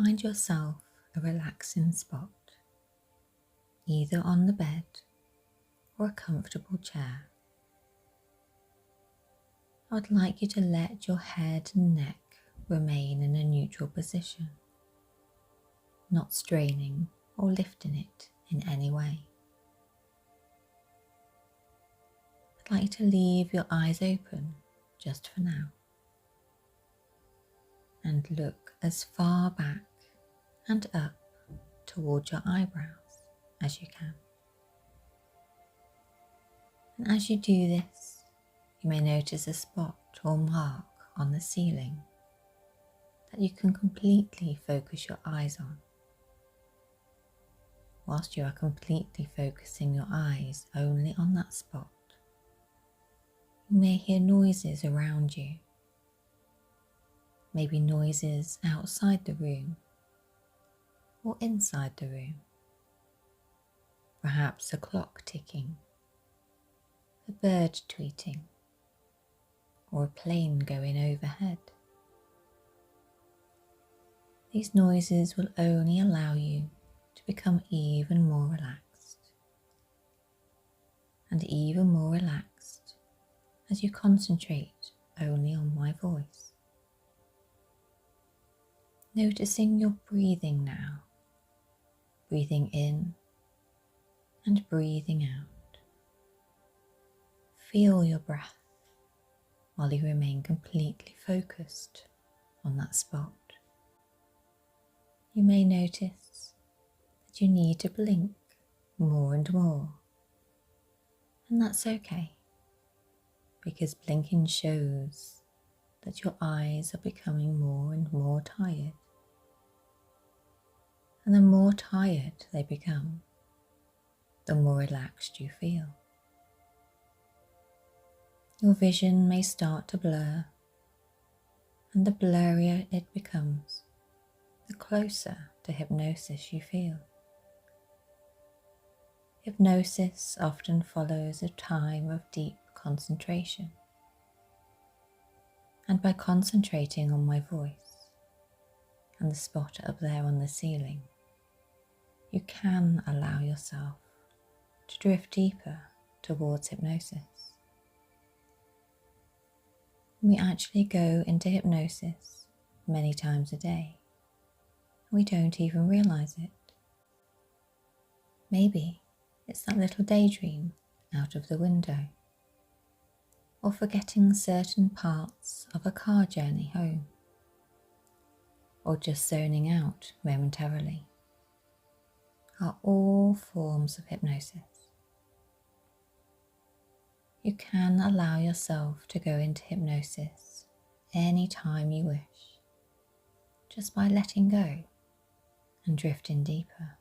Find yourself a relaxing spot, either on the bed or a comfortable chair. I would like you to let your head and neck remain in a neutral position, not straining or lifting it in any way. I'd like you to leave your eyes open just for now and look as far back and up towards your eyebrows as you can. And as you do this, you may notice a spot or mark on the ceiling that you can completely focus your eyes on. Whilst you are completely focusing your eyes only on that spot, you may hear noises around you, maybe noises outside the room or inside the room, perhaps a clock ticking, a bird tweeting, or a plane going overhead. These noises will only allow you to become even more relaxed, and even more relaxed as you concentrate only on my voice. Noticing your breathing now, breathing in and breathing out. Feel your breath while you remain completely focused on that spot. You may notice that you need to blink more and more, and that's okay, because blinking shows that your eyes are becoming more and more tired. And the more tired they become, the more relaxed you feel. Your vision may start to blur, and the blurrier it becomes, the closer to hypnosis you feel. Hypnosis often follows a time of deep concentration, and by concentrating on my voice and the spot up there on the ceiling, you can allow yourself to drift deeper towards hypnosis. We actually go into hypnosis many times a day. We don't even realize it. Maybe it's that little daydream out of the window, or forgetting certain parts of a car journey home, or just zoning out momentarily, are all forms of hypnosis. You can allow yourself to go into hypnosis any time you wish, just by letting go and drifting deeper.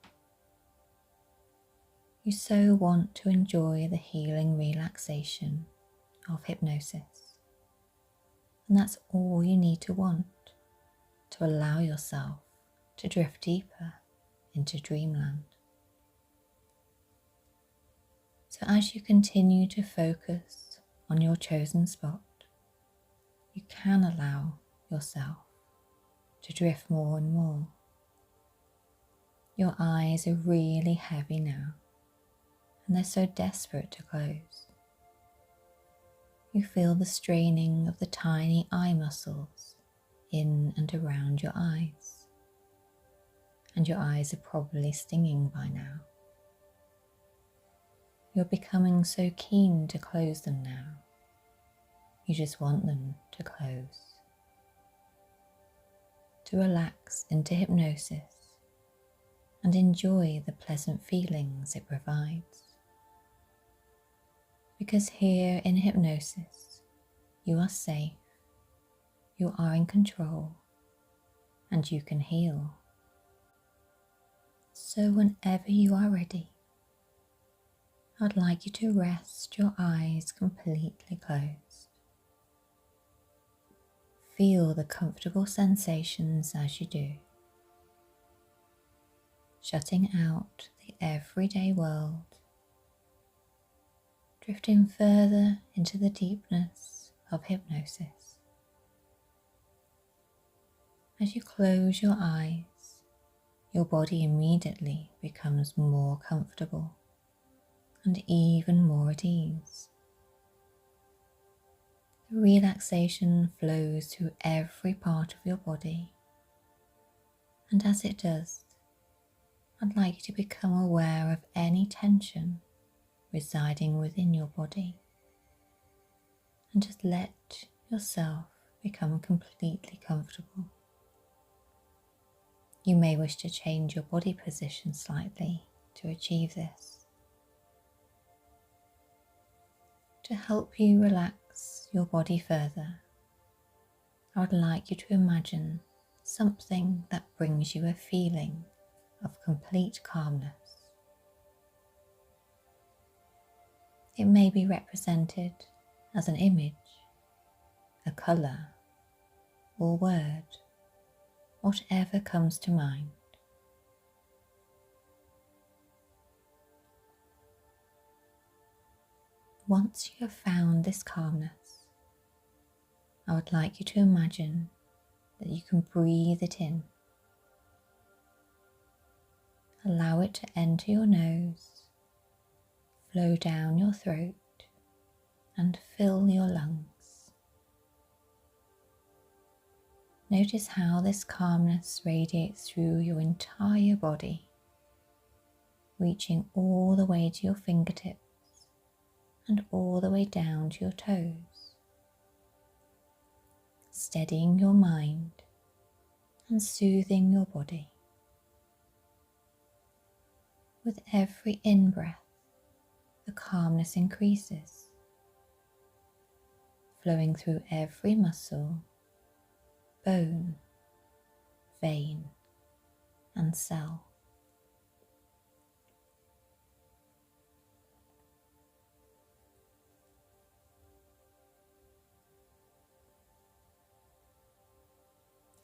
You so want to enjoy the healing relaxation of hypnosis, and that's all you need to want to allow yourself to drift deeper into dreamland. So as you continue to focus on your chosen spot, you can allow yourself to drift more and more. Your eyes are really heavy now, and they're so desperate to close. You feel the straining of the tiny eye muscles in and around your eyes, and your eyes are probably stinging by now. You're becoming so keen to close them now. You just want them to close. To relax into hypnosis and enjoy the pleasant feelings it provides. Because here in hypnosis, you are safe, you are in control, and you can heal. So whenever you are ready, I'd like you to rest your eyes completely closed. Feel the comfortable sensations as you do, shutting out the everyday world, drifting further into the deepness of hypnosis. As you close your eyes, your body immediately becomes more comfortable and even more at ease. The relaxation flows through every part of your body, and as it does, I'd like you to become aware of any tension residing within your body, and just let yourself become completely comfortable. You may wish to change your body position slightly to achieve this. To help you relax your body further, I would like you to imagine something that brings you a feeling of complete calmness. It may be represented as an image, a colour, or word, whatever comes to mind. Once you have found this calmness, I would like you to imagine that you can breathe it in. Allow it to enter your nose, flow down your throat, and fill your lungs. Notice how this calmness radiates through your entire body, reaching all the way to your fingertips and all the way down to your toes, steadying your mind and soothing your body. With every in-breath, the calmness increases, flowing through every muscle, bone, vein, and cell.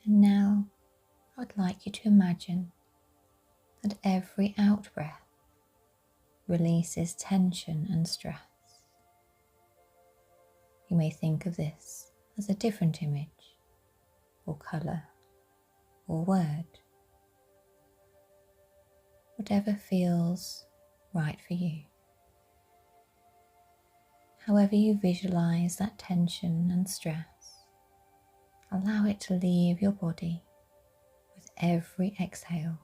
And now I would like you to imagine that every out-breath releases tension and stress. You may think of this as a different image, or colour, or word, whatever feels right for you. However you visualise that tension and stress, allow it to leave your body with every exhale.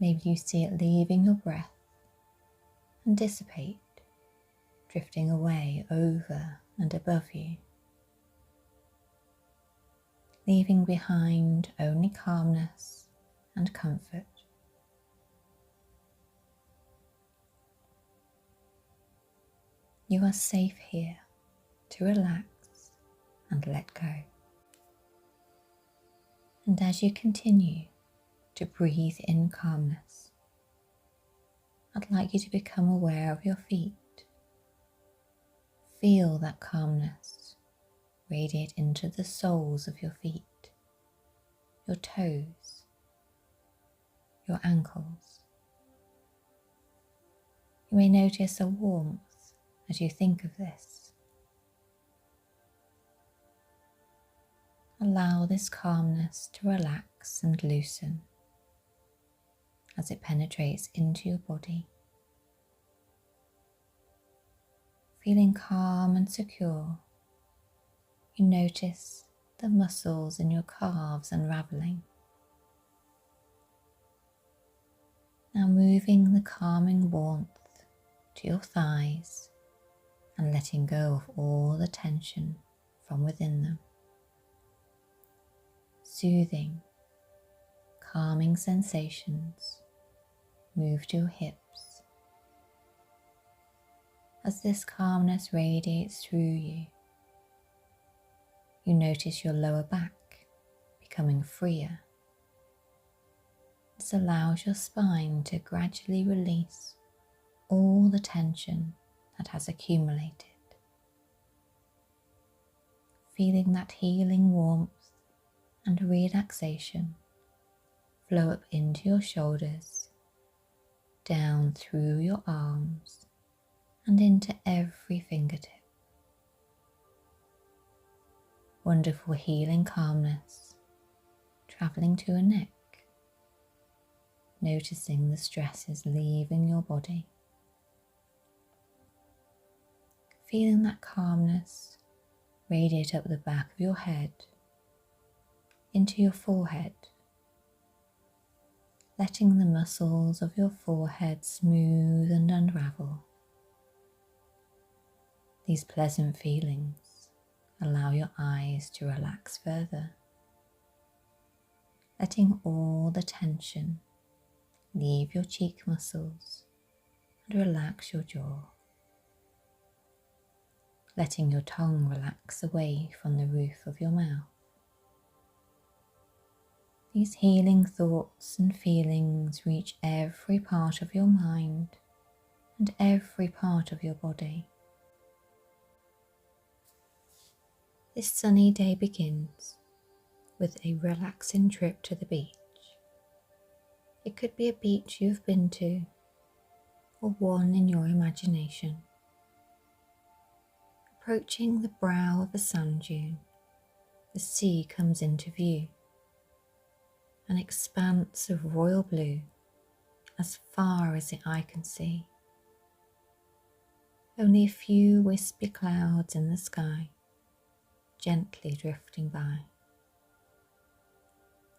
Maybe you see it leaving your breath and dissipate, drifting away over and above you, leaving behind only calmness and comfort. You are safe here to relax and let go. And as you continue to breathe in calmness, I'd like you to become aware of your feet. Feel that calmness radiate into the soles of your feet, your toes, your ankles. You may notice a warmth as you think of this. Allow this calmness to relax and loosen as it penetrates into your body. Feeling calm and secure, you notice the muscles in your calves unraveling. Now moving the calming warmth to your thighs and letting go of all the tension from within them. Soothing, calming sensations move to your hips. As this calmness radiates through you, you notice your lower back becoming freer. This allows your spine to gradually release all the tension that has accumulated. Feeling that healing warmth and relaxation flow up into your shoulders, down through your arms and into every fingertip. Wonderful healing calmness travelling to your neck, noticing the stresses leaving your body. Feeling that calmness radiate up the back of your head, into your forehead, letting the muscles of your forehead smooth and unravel. These pleasant feelings allow your eyes to relax further, letting all the tension leave your cheek muscles and relax your jaw, letting your tongue relax away from the roof of your mouth. These healing thoughts and feelings reach every part of your mind and every part of your body. This sunny day begins with a relaxing trip to the beach. It could be a beach you've been to, or one in your imagination. Approaching the brow of a sand dune, the sea comes into view, an expanse of royal blue as far as the eye can see. Only a few wispy clouds in the sky, gently drifting by.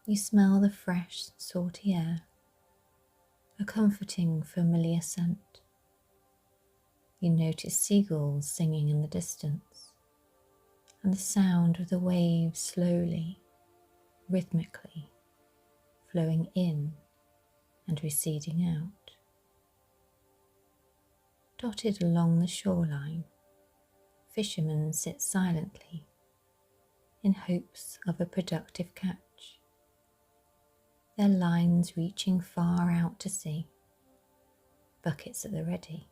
You smell the fresh, salty air, a comforting, familiar scent. You notice seagulls singing in the distance, and the sound of the waves slowly, rhythmically, flowing in and receding out. Dotted along the shoreline, fishermen sit silently in hopes of a productive catch, their lines reaching far out to sea, buckets at the ready.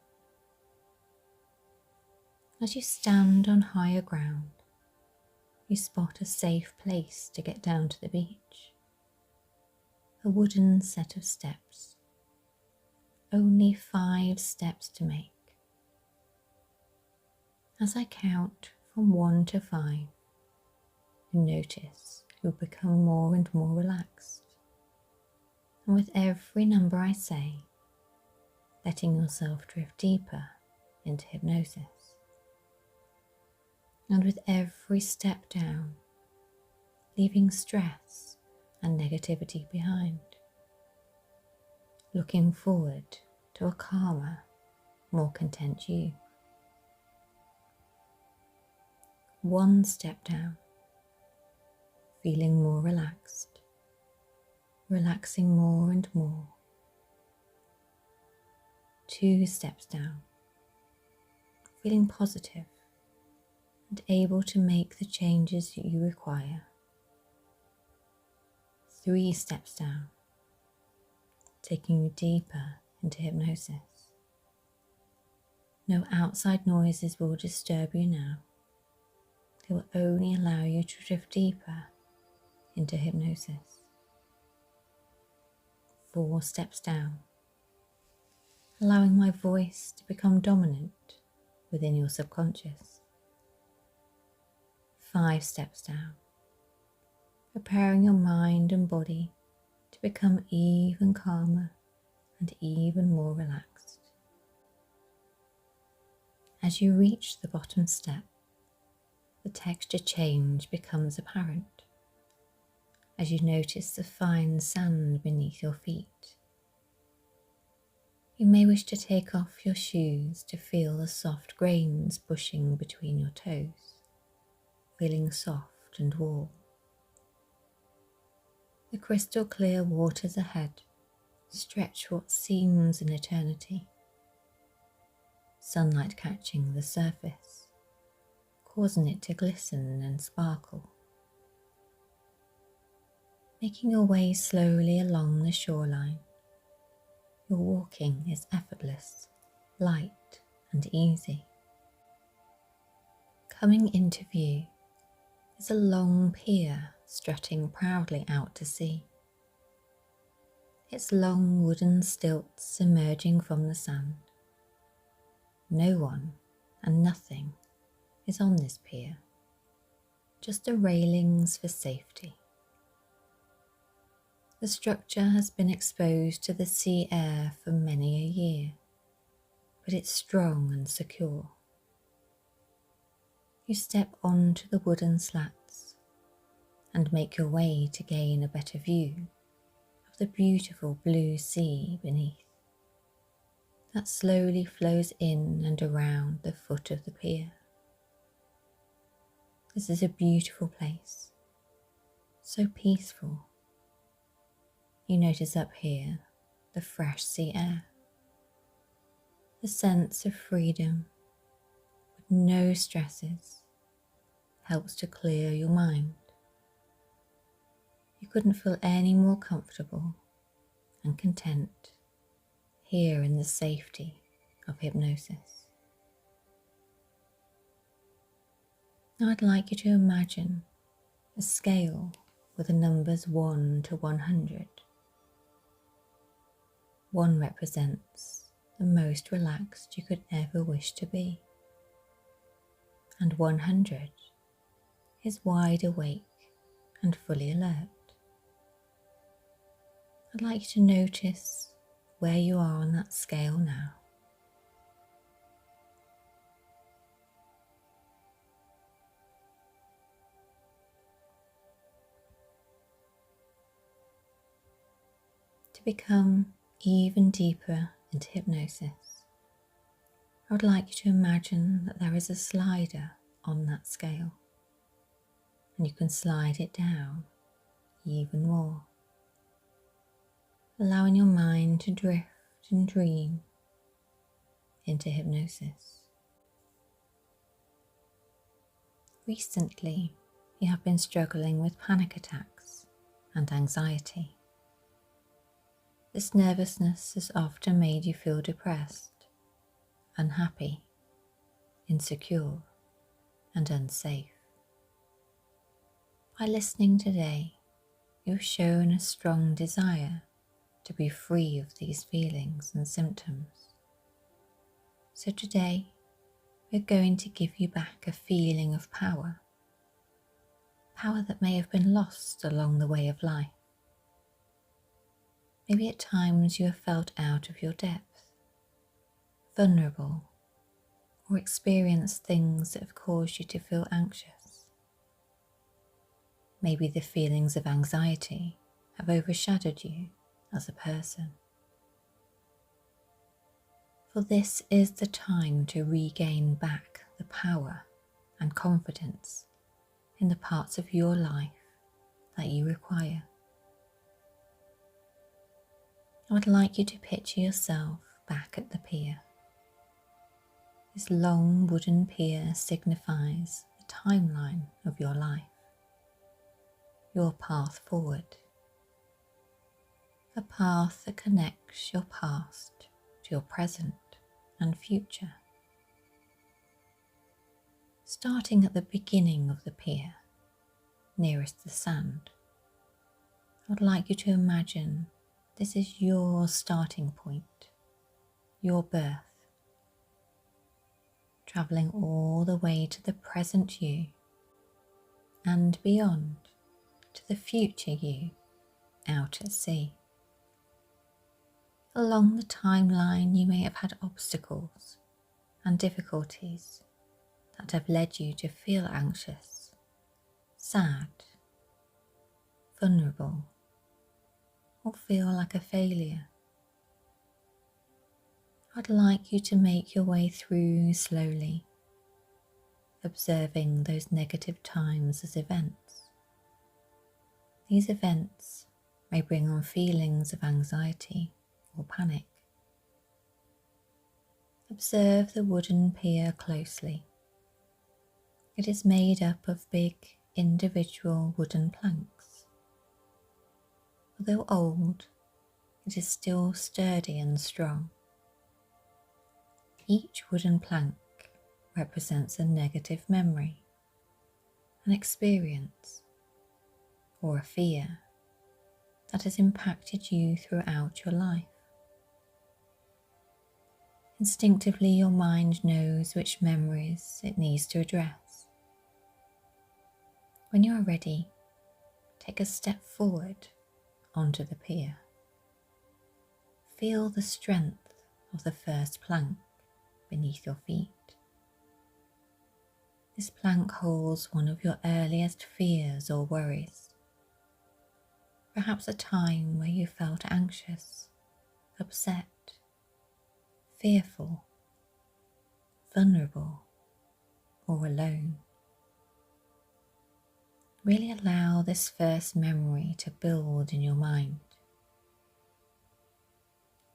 As you stand on higher ground, you spot a safe place to get down to the beach. A wooden set of steps, only 5 steps to make. As I count from 1 to 5, you notice you'll become more and more relaxed. And with every number I say, letting yourself drift deeper into hypnosis. And with every step down, leaving stress and negativity behind, looking forward to a calmer, more content you. 1 step down, feeling more relaxed, relaxing more and more. 2 steps down, feeling positive and able to make the changes that you require. 3 steps down, taking you deeper into hypnosis. No outside noises will disturb you now. They will only allow you to drift deeper into hypnosis. 4 steps down, allowing my voice to become dominant within your subconscious. 5 steps down, preparing your mind and body to become even calmer and even more relaxed. As you reach the bottom step, the texture change becomes apparent as you notice the fine sand beneath your feet. You may wish to take off your shoes to feel the soft grains pushing between your toes, feeling soft and warm. The crystal clear waters ahead stretch what seems an eternity. Sunlight catching the surface, causing it to glisten and sparkle. Making your way slowly along the shoreline, your walking is effortless, light and easy. Coming into view is a long pier strutting proudly out to sea. Its long wooden stilts emerging from the sand. No one and nothing is on this pier, just the railings for safety. The structure has been exposed to the sea air for many a year, but it's strong and secure. You step onto the wooden slats and make your way to gain a better view of the beautiful blue sea beneath that slowly flows in and around the foot of the pier. This is a beautiful place, so peaceful. You notice up here the fresh sea air, the sense of freedom with no stresses helps to clear your mind. You couldn't feel any more comfortable and content here in the safety of hypnosis. Now I'd like you to imagine a scale with the numbers 1 to 100. 1 represents the most relaxed you could ever wish to be, and 100 is wide awake and fully alert. I'd like you to notice where you are on that scale now. To become even deeper into hypnosis, I would like you to imagine that there is a slider on that scale, and you can slide it down even more, allowing your mind to drift and dream into hypnosis. Recently, you have been struggling with panic attacks and anxiety. This nervousness has often made you feel depressed, unhappy, insecure, and unsafe. By listening today, you've shown a strong desire to be free of these feelings and symptoms. So today, we're going to give you back a feeling of power, power that may have been lost along the way of life. Maybe at times you have felt out of your depth, vulnerable, or experienced things that have caused you to feel anxious. Maybe the feelings of anxiety have overshadowed you as a person. For this is the time to regain back the power and confidence in the parts of your life that you require. I would like you to picture yourself back at the pier. This long wooden pier signifies the timeline of your life, your path forward, a path that connects your past to your present and future. Starting at the beginning of the pier, nearest the sand, I would like you to imagine this is your starting point, your birth, travelling all the way to the present you and beyond to the future you out at sea. Along the timeline you may have had obstacles and difficulties that have led you to feel anxious, sad, vulnerable, or feel like a failure. I'd like you to make your way through slowly, observing those negative times as events. These events may bring on feelings of anxiety or panic. Observe the wooden pier closely. It is made up of big individual wooden planks. Although old, it is still sturdy and strong. Each wooden plank represents a negative memory, an experience, or a fear that has impacted you throughout your life. Instinctively, your mind knows which memories it needs to address. When you are ready, take a step forward onto the pier. Feel the strength of the first plank beneath your feet. This plank holds one of your earliest fears or worries. Perhaps a time where you felt anxious, upset, fearful, vulnerable, or alone. Really allow this first memory to build in your mind.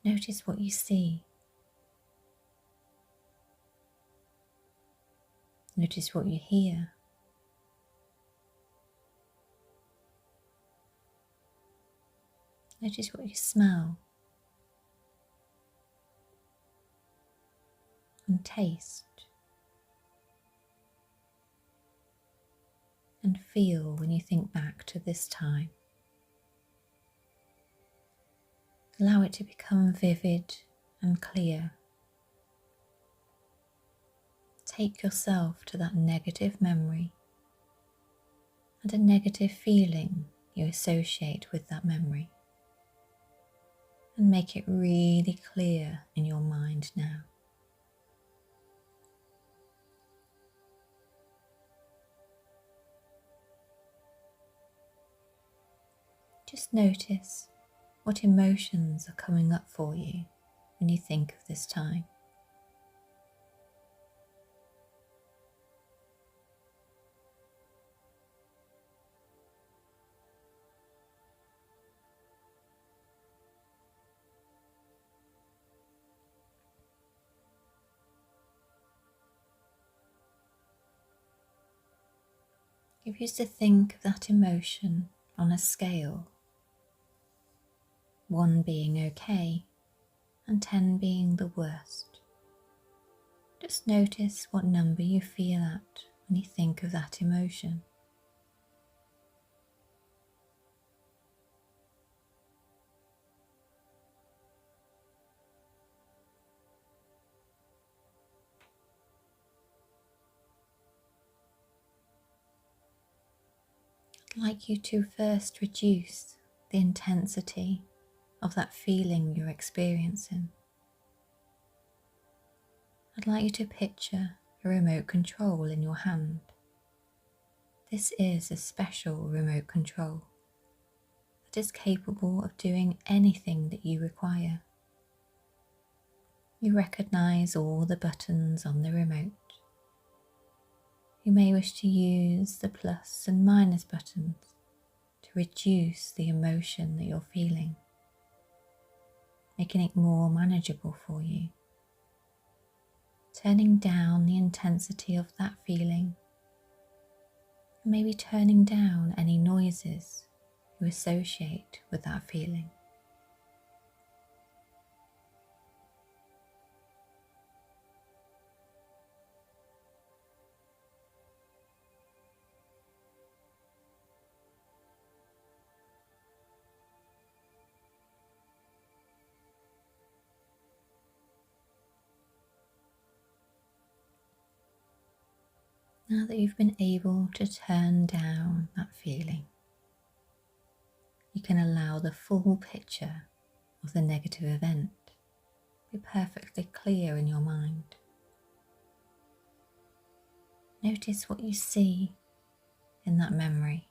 Notice what you see. Notice what you hear. Notice what you smell and taste and feel when you think back to this time. Allow it to become vivid and clear. Take yourself to that negative memory and a negative feeling you associate with that memory, and make it really clear in your mind now. Just notice what emotions are coming up for you when you think of this time. If you used to think of that emotion on a scale, 1 being okay and 10 being the worst, just notice what number you feel at when you think of that emotion. I'd like you to first reduce the intensity of that feeling you're experiencing. I'd like you to picture a remote control in your hand. This is a special remote control that is capable of doing anything that you require. You recognize all the buttons on the remote. You may wish to use the plus and minus buttons to reduce the emotion that you're feeling, making it more manageable for you, turning down the intensity of that feeling, and maybe turning down any noises you associate with that feeling. Now that you've been able to turn down that feeling, you can allow the full picture of the negative event to be perfectly clear in your mind. Notice what you see in that memory.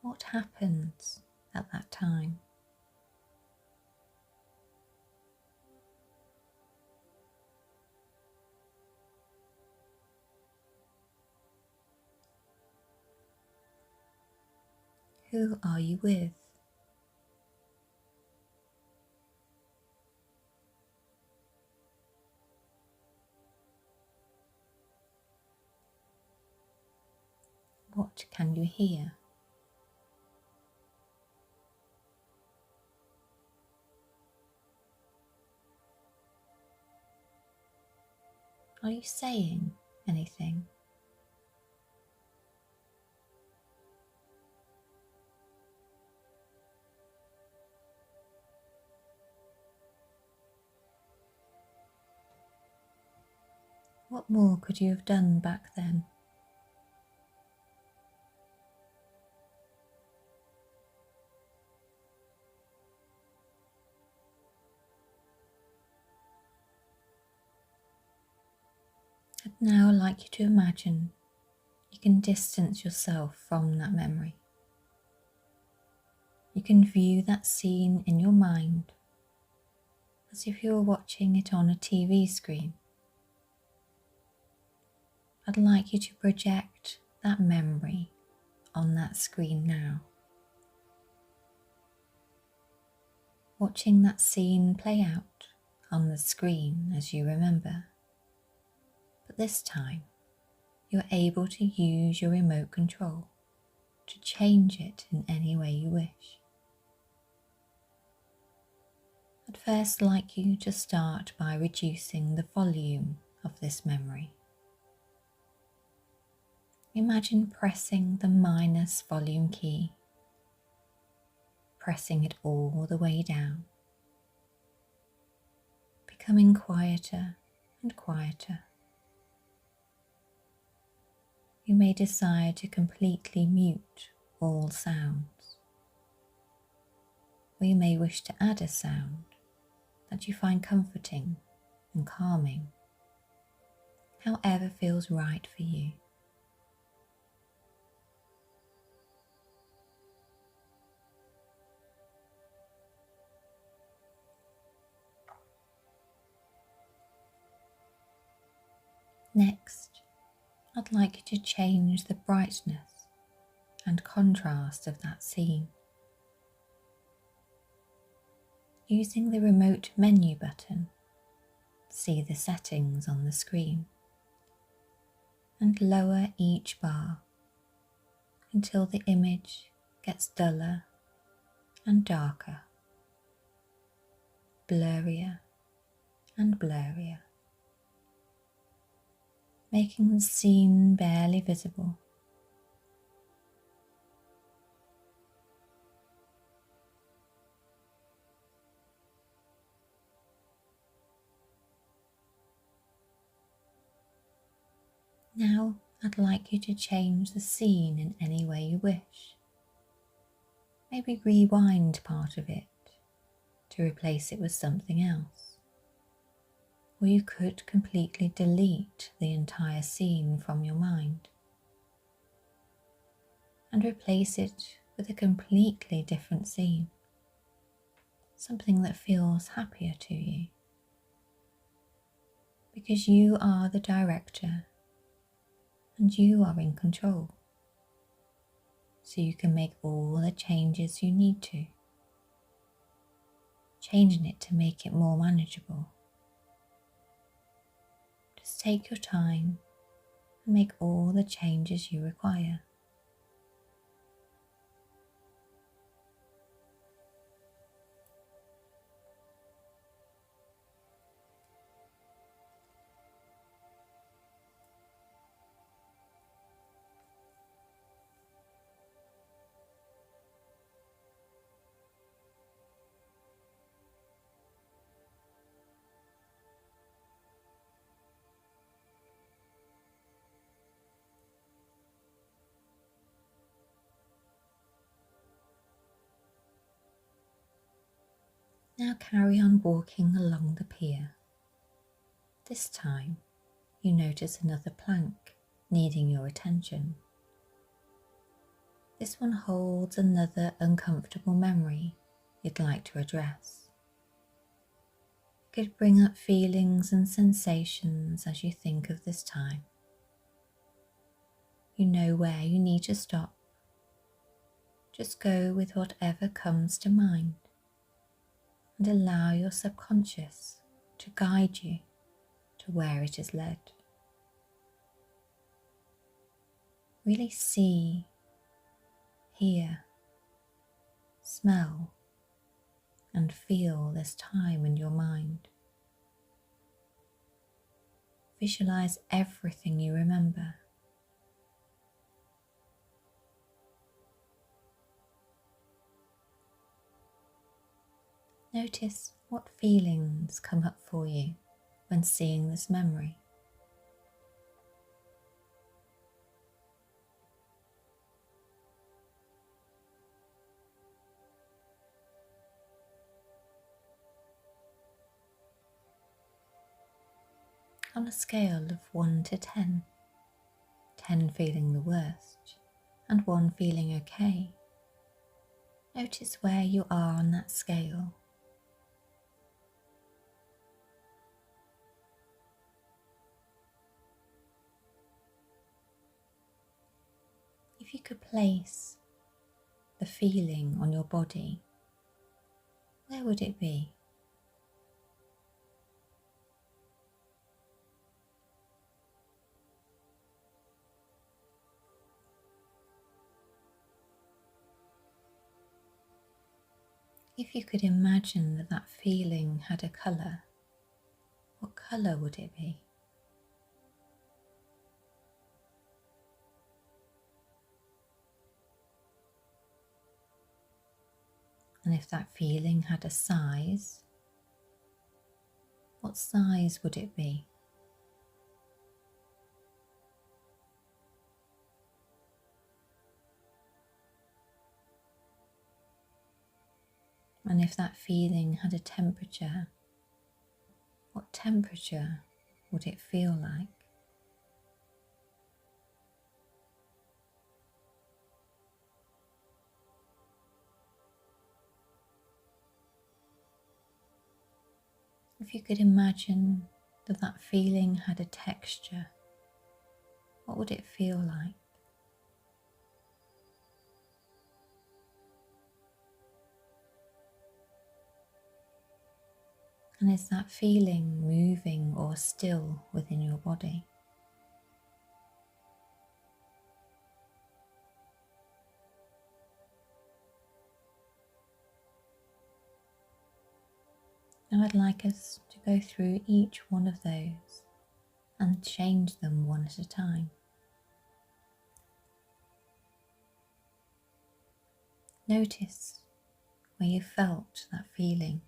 What happens at that time? Who are you with? What can you hear? Are you saying anything? What more could you have done back then? I'd now like you to imagine you can distance yourself from that memory. You can view that scene in your mind as if you were watching it on a TV screen. I'd like you to project that memory on that screen now. Watching that scene play out on the screen as you remember. But this time, you're able to use your remote control to change it in any way you wish. I'd first like you to start by reducing the volume of this memory. Imagine pressing the minus volume key, pressing it all the way down, becoming quieter and quieter. You may decide to completely mute all sounds, or you may wish to add a sound that you find comforting and calming, however feels right for you. Next, I'd like you to change the brightness and contrast of that scene. Using the remote menu button, see the settings on the screen and lower each bar until the image gets duller and darker, blurrier and blurrier, making the scene barely visible. Now I'd like you to change the scene in any way you wish. Maybe rewind part of it to replace it with something else. Or you could completely delete the entire scene from your mind and replace it with a completely different scene, something that feels happier to you. Because you are the director and you are in control, so you can make all the changes you need to, changing it to make it more manageable. Just take your time and make all the changes you require. Now carry on walking along the pier. This time you notice another plank needing your attention. This one holds another uncomfortable memory you'd like to address. It could bring up feelings and sensations as you think of this time. You know where you need to stop. Just go with whatever comes to mind and allow your subconscious to guide you to where it is led. Really see, hear, smell, and feel this time in your mind. Visualize everything you remember. Notice what feelings come up for you when seeing this memory. on a scale of 1 to 10, 10 feeling the worst and 1 feeling okay. Notice where you are on that scale. If you could place the feeling on your body, where would it be? If you could imagine that that feeling had a colour, what colour would it be? And if that feeling had a size, what size would it be? And if that feeling had a temperature, what temperature would it feel like? If you could imagine that that feeling had a texture, what would it feel like? And is that feeling moving or still within your body? Now I'd like us to go through each one of those and change them one at a time. Notice where you felt that feeling.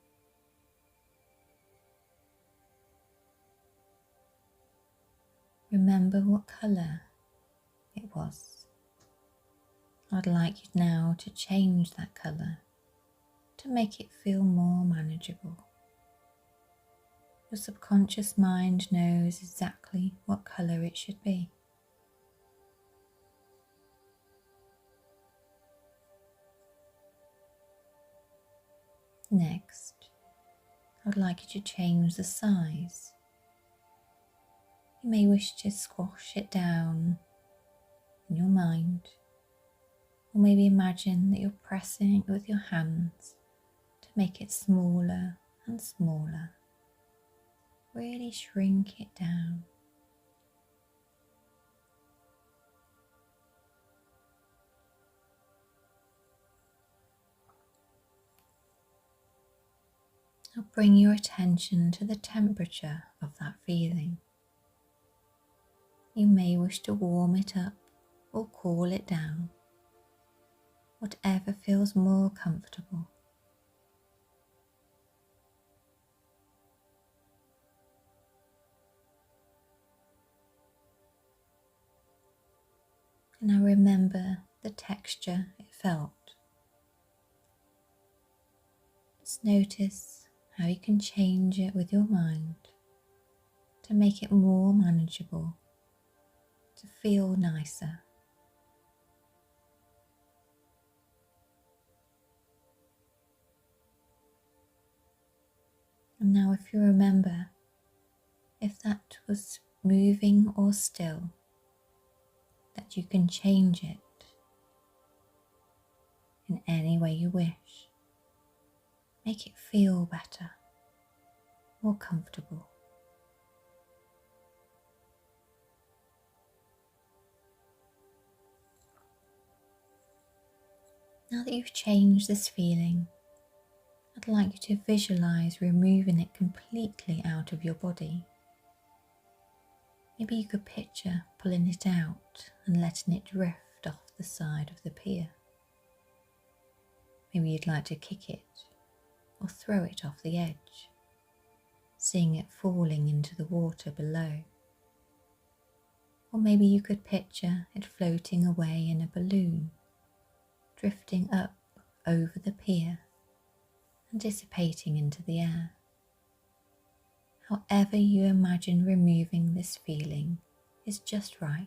Remember what colour it was. I'd like you now to change that colour to make it feel more manageable. Your subconscious mind knows exactly what colour it should be. Next, I'd like you to change the size. You may wish to squash it down in your mind, or maybe imagine that you're pressing it with your hands to make it smaller and smaller. Really shrink it down. Now bring your attention to the temperature of that feeling. You may wish to warm it up or cool it down, whatever feels more comfortable. And now remember the texture it felt. Just notice how you can change it with your mind to make it more manageable, to feel nicer. And now if you remember, if that was moving or still, that you can change it in any way you wish. Make it feel better, more comfortable. Now that you've changed this feeling, I'd like you to visualize removing it completely out of your body. Maybe you could picture pulling it out and letting it drift off the side of the pier. Maybe you'd like to kick it or throw it off the edge, seeing it falling into the water below. Or maybe you could picture it floating away in a balloon, drifting up over the pier and dissipating into the air. However you imagine removing this feeling is just right.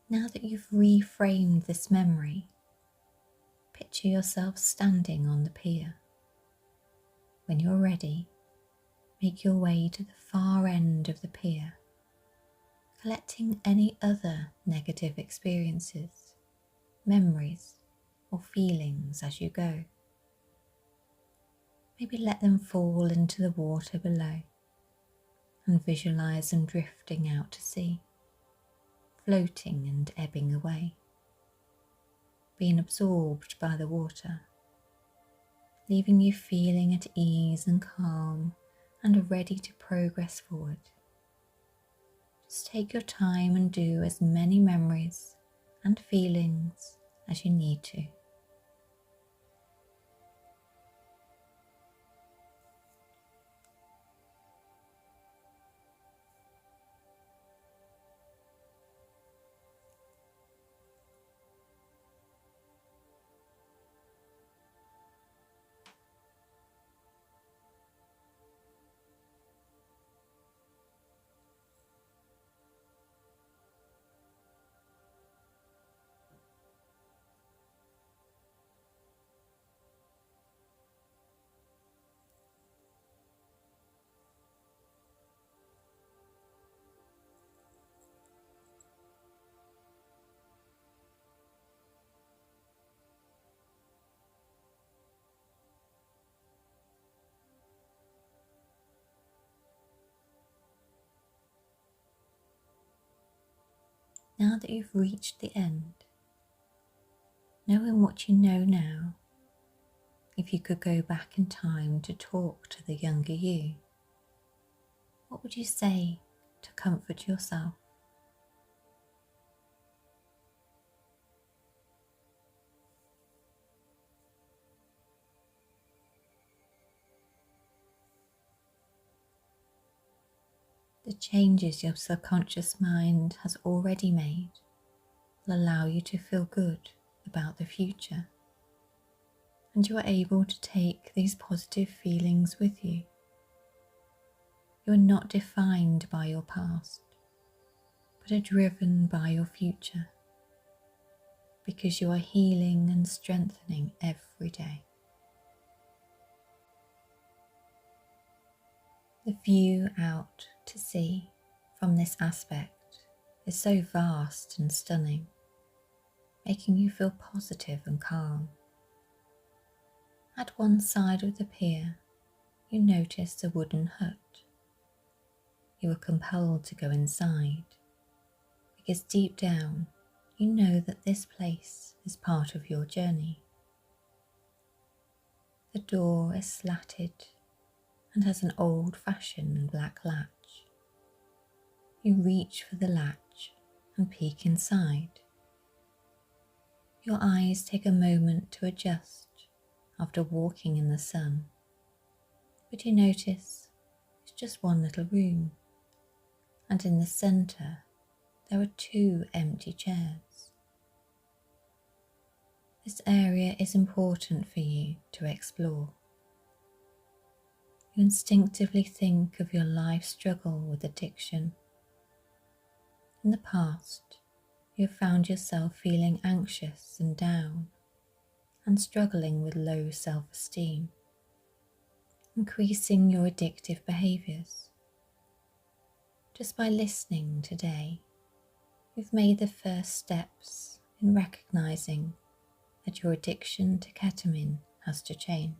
Now that you've reframed this memory, picture yourself standing on the pier. When you're ready, make your way to the far end of the pier, collecting any other negative experiences, memories, or feelings as you go. Maybe let them fall into the water below and visualize them drifting out to sea, floating and ebbing away, being absorbed by the water, leaving you feeling at ease and calm and ready to progress forward. Just take your time and do as many memories and feelings as you need to. Now that you've reached the end, knowing what you know now, if you could go back in time to talk to the younger you, what would you say to comfort yourself? The changes your subconscious mind has already made will allow you to feel good about the future, and you are able to take these positive feelings with you. You are not defined by your past, but are driven by your future, because you are healing and strengthening every day. The view out to sea from this aspect is so vast and stunning, making you feel positive and calm. At one side of the pier, you notice a wooden hut. You are compelled to go inside, because deep down you know that this place is part of your journey. The door is slatted and has an old-fashioned black latch. You reach for the latch and peek inside. Your eyes take a moment to adjust after walking in the sun, but you notice it's just one little room, and in the centre there are 2 empty chairs. This area is important for you to explore. You instinctively think of your life struggle with addiction. In the past, you have found yourself feeling anxious and down, and struggling with low self-esteem, increasing your addictive behaviours. Just by listening today, you've made the first steps in recognising that your addiction to ketamine has to change.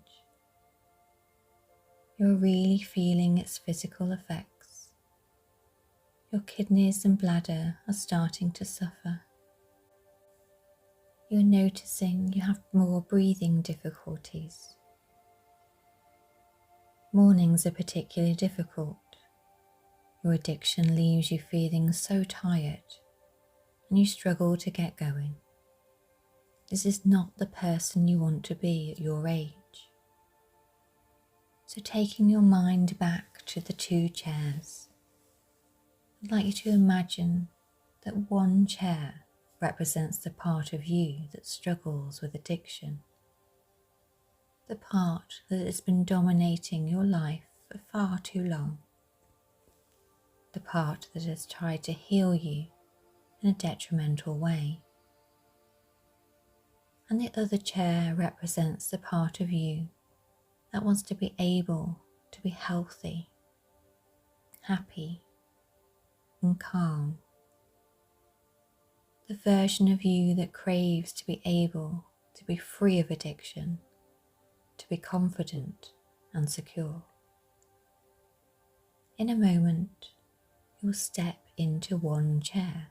You're really feeling its physical effects. Your kidneys and bladder are starting to suffer. You're noticing you have more breathing difficulties. Mornings are particularly difficult. Your addiction leaves you feeling so tired and you struggle to get going. This is not the person you want to be at your age. So taking your mind back to the two chairs, I'd like you to imagine that one chair represents the part of you that struggles with addiction, the part that has been dominating your life for far too long, the part that has tried to heal you in a detrimental way. And the other chair represents the part of you that wants to be able to be healthy, happy, and calm. The version of you that craves to be able to be free of addiction, to be confident and secure. In a moment, you'll step into one chair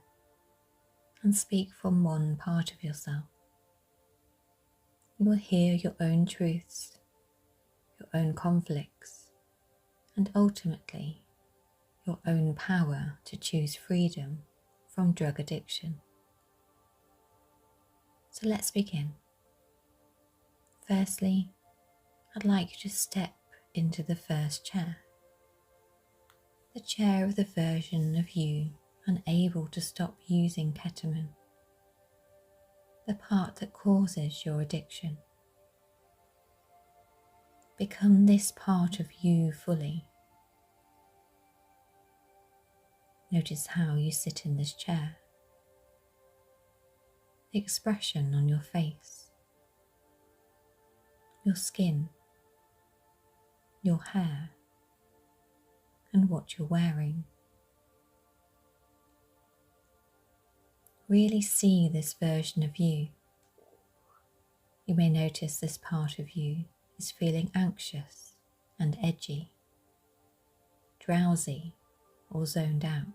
and speak from one part of yourself. You will hear your own truths, your own conflicts, and ultimately your own power to choose freedom from drug addiction. So let's begin. Firstly, I'd like you to step into the first chair, the chair of the version of you unable to stop using ketamine, the part that causes your addiction. Become this part of you fully. Notice how you sit in this chair, the expression on your face, your skin, your hair, and what you're wearing. Really see this version of you. You may notice this part of you is feeling anxious and edgy, drowsy or zoned out.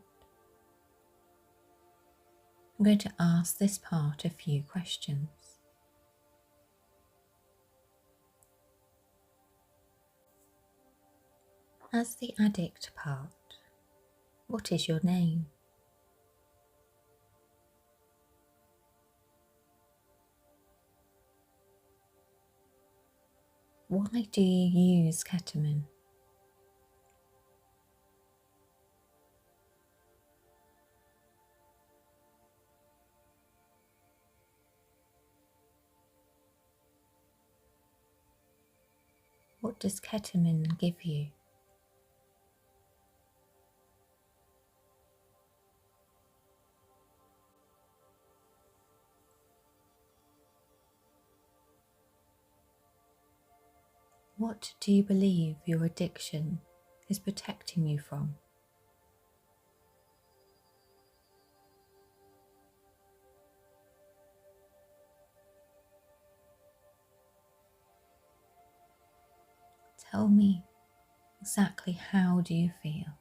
I'm going to ask this part a few questions. As the addict part, what is your name? Why do you use ketamine? What does ketamine give you? What do you believe your addiction is protecting you from? Tell me, exactly how do you feel?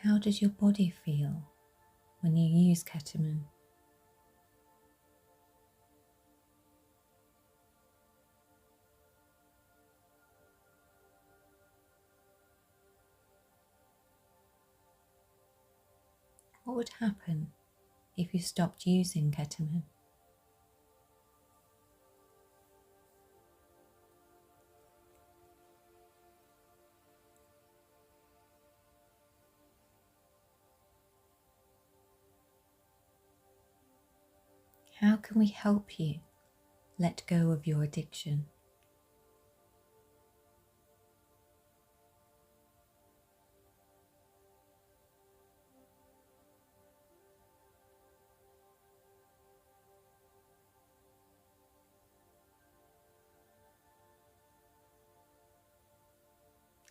How does your body feel when you use ketamine? What would happen if you stopped using ketamine? How can we help you let go of your addiction?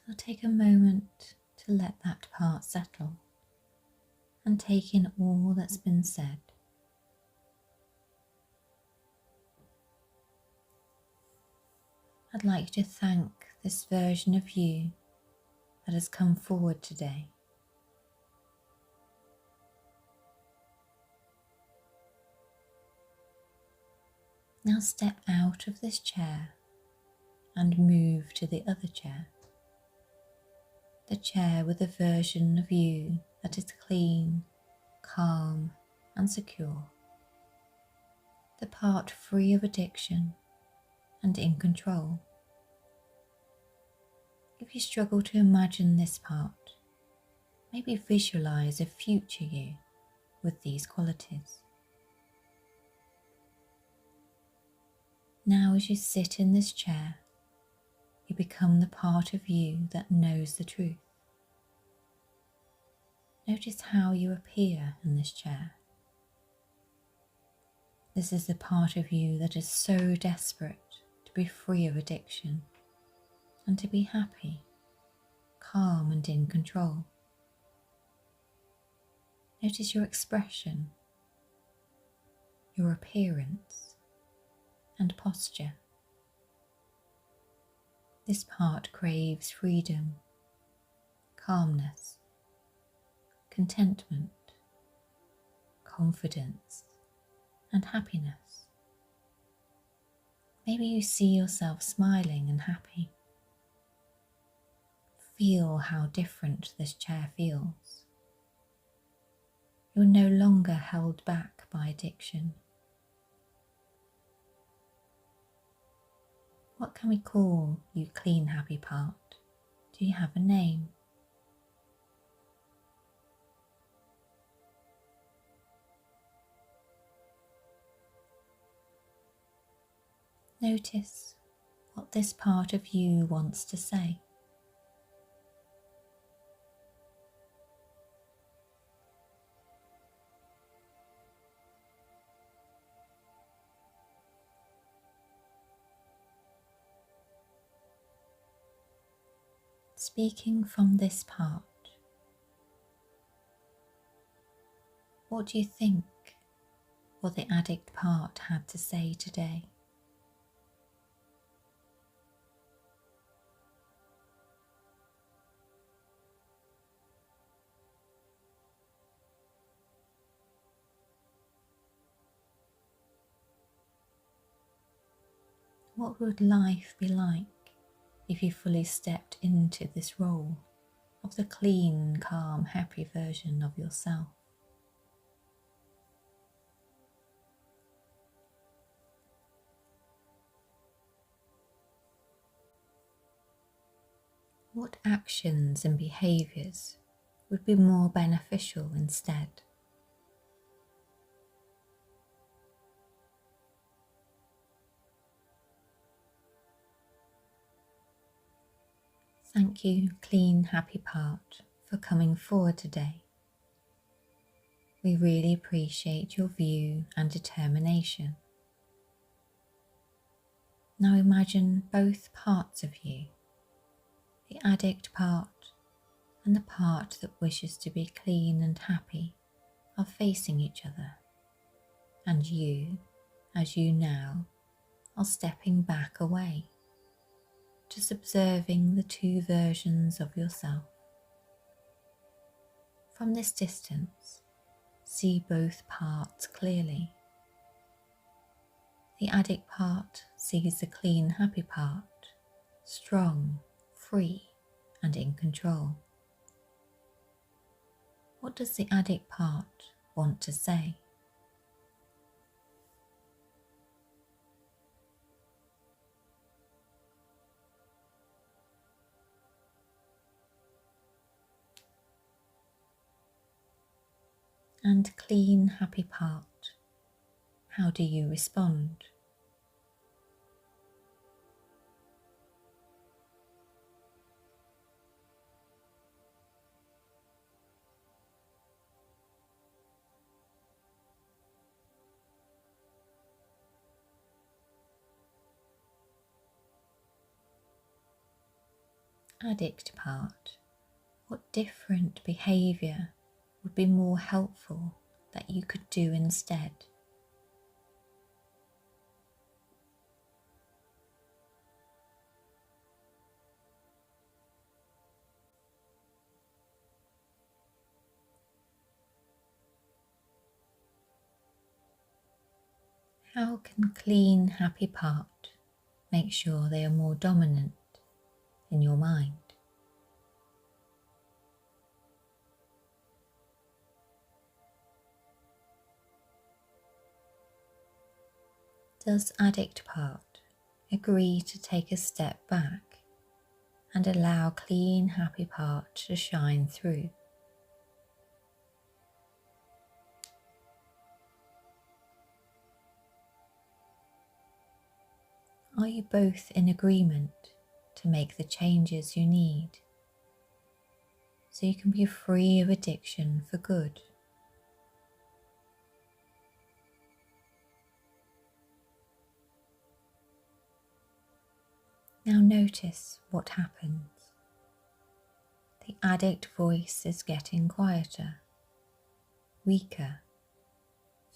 I'll take a moment to let that part settle and take in all that's been said. I'd like you to thank this version of you that has come forward today. Now step out of this chair and move to the other chair, the chair with a version of you that is clean, calm, and secure, the part free of addiction and in control. If you struggle to imagine this part, maybe visualize a future you with these qualities. Now, as you sit in this chair, you become the part of you that knows the truth. Notice how you appear in this chair. This is the part of you that is so desperate to be free of addiction and to be happy, calm and in control. Notice your expression, your appearance and posture. This part craves freedom, calmness, contentment, confidence and happiness. Maybe you see yourself smiling and happy. Feel how different this chair feels. You're no longer held back by addiction. What can we call you, clean, happy part? Do you have a name? Notice what this part of you wants to say. Speaking from this part, what do you think what the addict part had to say today? What would life be like if you fully stepped into this role of the clean, calm, happy version of yourself? What actions and behaviours would be more beneficial instead? Thank you, clean, happy part, for coming forward today. We really appreciate your view and determination. Now imagine both parts of you, the addict part and the part that wishes to be clean and happy, are facing each other, and you, as you now, are stepping back away, just observing the two versions of yourself. From this distance, see both parts clearly. The addict part sees the clean, happy part, strong, free, and in control. What does the addict part want to say? And clean, happy part, how do you respond? Addict part, what different behaviour would be more helpful that you could do instead? How can clean, happy part make sure they are more dominant in your mind? Does addict part agree to take a step back and allow clean, happy part to shine through? Are you both in agreement to make the changes you need so you can be free of addiction for good? Now notice what happens. The addict voice is getting quieter, weaker,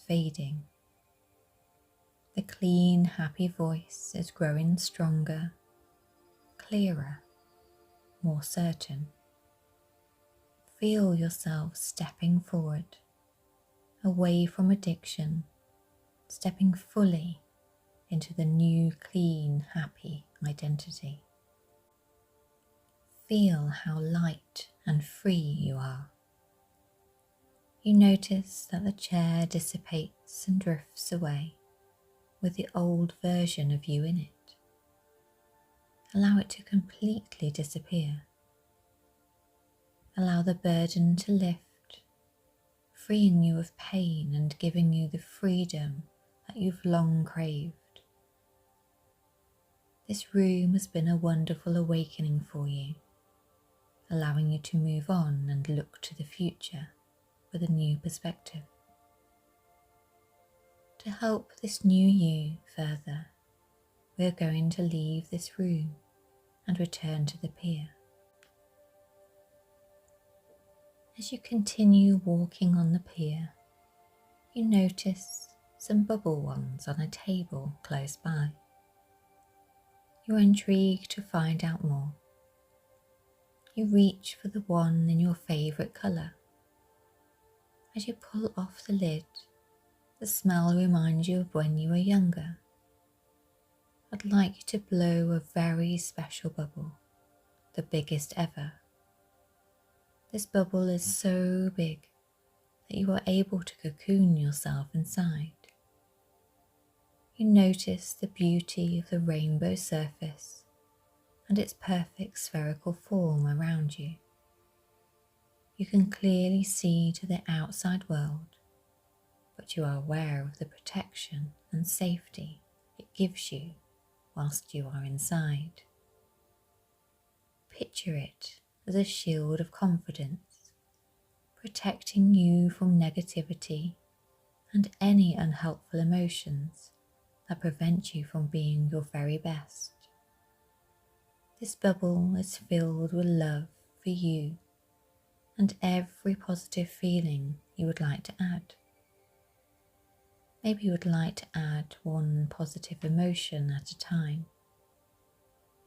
fading. The clean, happy voice is growing stronger, clearer, more certain. Feel yourself stepping forward, away from addiction, stepping fully into the new, clean, happy identity. Feel how light and free you are. You notice that the chair dissipates and drifts away with the old version of you in it. Allow it to completely disappear. Allow the burden to lift, freeing you of pain and giving you the freedom that you've long craved. This room has been a wonderful awakening for you, allowing you to move on and look to the future with a new perspective. To help this new you further, we are going to leave this room and return to the pier. As you continue walking on the pier, you notice some bubble ones on a table close by. You're intrigued to find out more. You reach for the one in your favourite colour. As you pull off the lid, the smell reminds you of when you were younger. I'd like you to blow a very special bubble, the biggest ever. This bubble is so big that you are able to cocoon yourself inside. You notice the beauty of the rainbow surface and its perfect spherical form around you. You can clearly see to the outside world, but you are aware of the protection and safety it gives you whilst you are inside. Picture it as a shield of confidence, protecting you from negativity and any unhelpful emotions that prevent you from being your very best. This bubble is filled with love for you and every positive feeling you would like to add. Maybe you would like to add one positive emotion at a time,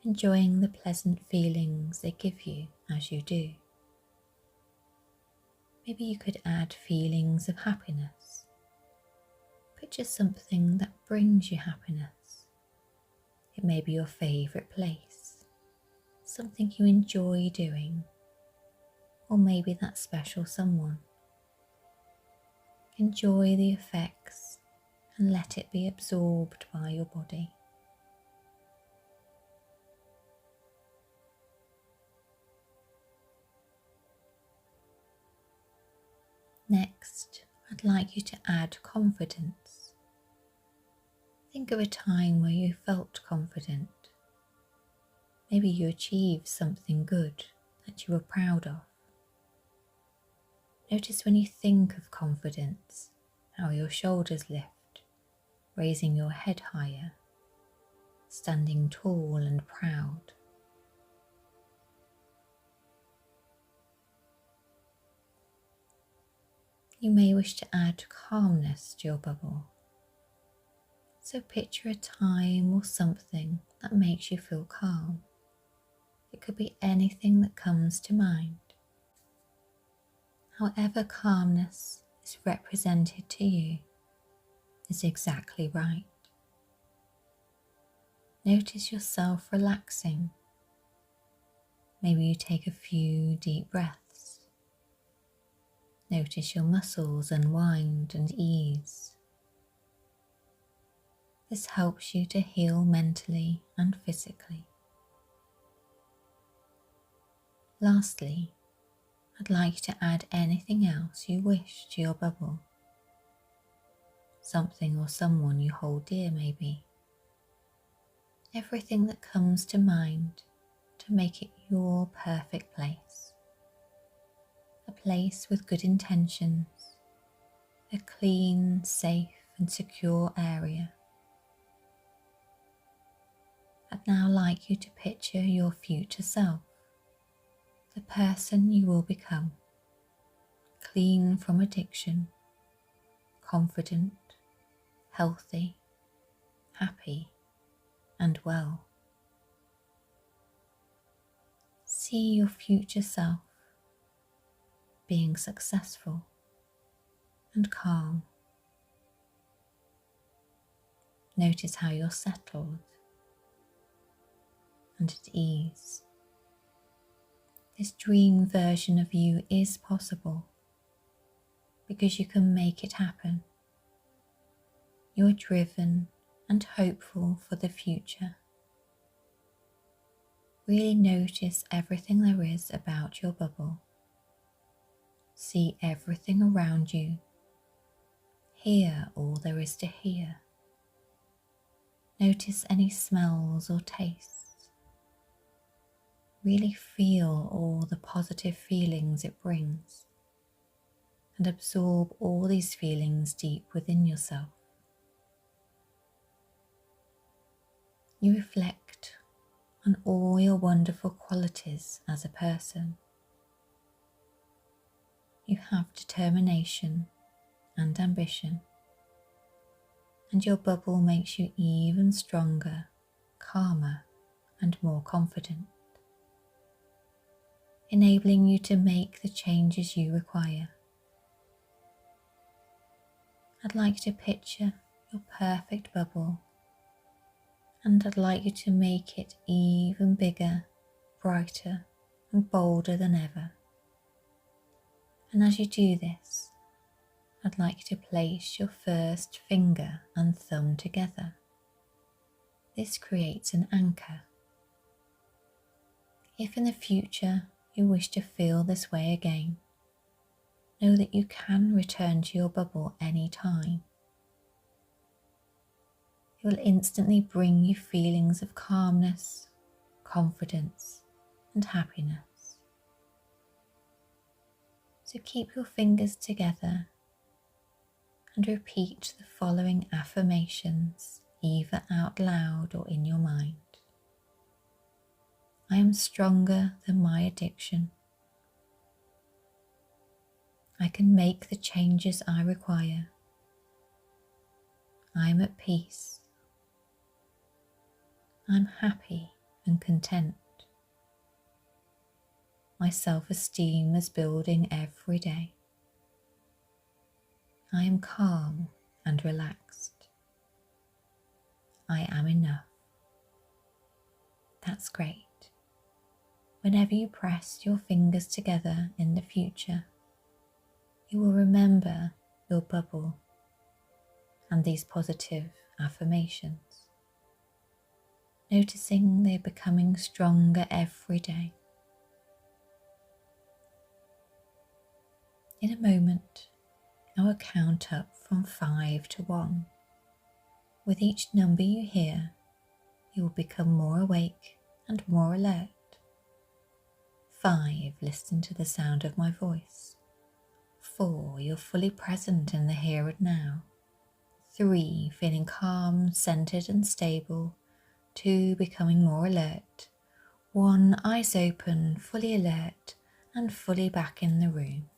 enjoying the pleasant feelings they give you as you do. Maybe you could add feelings of happiness. Picture something that brings you happiness. It may be your favourite place, something you enjoy doing, or maybe that special someone. Enjoy the effects and let it be absorbed by your body. Next, I'd like you to add confidence. Think of a time where you felt confident. Maybe you achieved something good that you were proud of. Notice when you think of confidence, how your shoulders lift, raising your head higher, standing tall and proud. You may wish to add calmness to your bubble. So picture a time or something that makes you feel calm. It could be anything that comes to mind. However calmness is represented to you is exactly right. Notice yourself relaxing. Maybe you take a few deep breaths. Notice your muscles unwind and ease. This helps you to heal mentally and physically. Lastly, I'd like to add anything else you wish to your bubble. Something or someone you hold dear maybe. Everything that comes to mind to make it your perfect place. A place with good intentions, a clean, safe and secure area. I'd now like you to picture your future self, the person you will become, clean from addiction, confident, healthy, happy and well. See your future self being successful and calm. Notice how you're settled and at ease. This dream version of you is possible because you can make it happen. You're driven and hopeful for the future. Really notice everything there is about your bubble. See everything around you. Hear all there is to hear. Notice any smells or tastes. Really feel all the positive feelings it brings and absorb all these feelings deep within yourself. You reflect on all your wonderful qualities as a person. You have determination and ambition, and your bubble makes you even stronger, calmer, and more confident, enabling you to make the changes you require. I'd like to picture your perfect bubble, and I'd like you to make it even bigger, brighter, and bolder than ever. And as you do this, I'd like you to place your first finger and thumb together. This creates an anchor. If in the future you wish to feel this way again, know that you can return to your bubble any time. It will instantly bring you feelings of calmness, confidence, and happiness. So keep your fingers together and repeat the following affirmations either out loud or in your mind. I am stronger than my addiction. I can make the changes I require. I am at peace. I'm happy and content. My self-esteem is building every day. I am calm and relaxed. I am enough. That's great. Whenever you press your fingers together in the future, you will remember your bubble and these positive affirmations, noticing they're becoming stronger every day. In a moment, I will count up from 5 to 1. With each number you hear, you will become more awake and more alert. 5, listen to the sound of my voice. 4, you're fully present in the here and now. 3, feeling calm, centered and stable. 2, becoming more alert. 1, eyes open, fully alert and fully back in the room.